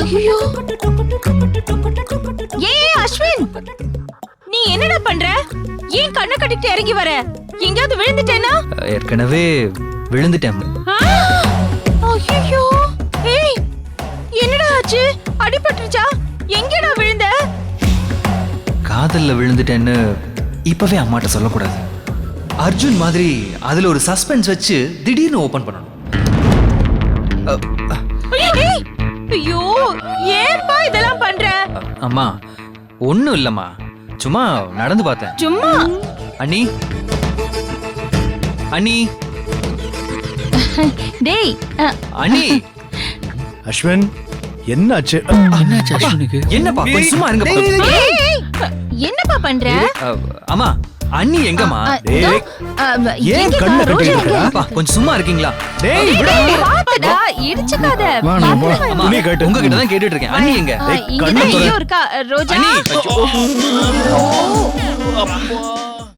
ஐயோ ஏய் அஸ்வின், நீ என்னடா பண்ற? ஏன் கண்ணை கட்டிட்டு இறங்கி வர? எங்கயாவது விழுந்துட்டேனா? ஏற்கனவே விழுந்துட்டேன். ஐயோ ஏய், என்னடா ஆச்சு? அடிபட்டுருச்சா? எங்கடா விழுந்த? காதல்ல விழுந்துட்டேன்னு இப்பவே அம்மாட்ட சொல்லக்கூடாது. அர்ஜுன் மாதிரி அதுல ஒரு சஸ்பென்ஸ் வச்சு திடீர்னு ஓபன் பண்ணணும். ஐயோ ஏன்பா இதெல்லாம் பண்ற? அம்மா ஒண்ணும் இல்லம்மா, சும்மா நடந்து பார்த்தேன். சும்மா அண்ணி அண்ணி டேய் அண்ணி. அஸ்வின் என்னாச்சு? என்னாச்சு அஸ்வினுக்கு? என்னப்பா கொஞ்சம் சும்மா இருங்க. ஏய், என்னப்பா பண்ற? அம்மா அண்ணி எங்கம்மா? டேய் ஏன் கண்ணை கட்டிட்டு இருக்கா? அப்பா கொஞ்சம் சும்மா இருக்கீங்களா? டேய் பாத்துடா, இடிச்சுக்காத. அம்மா உங்ககிட்ட தான் கேட்டுட்டு இருக்கேன். அண்ணி எங்க? இங்கதான் எங்கேயோ இருக்கா ரோஜா. அண்ணி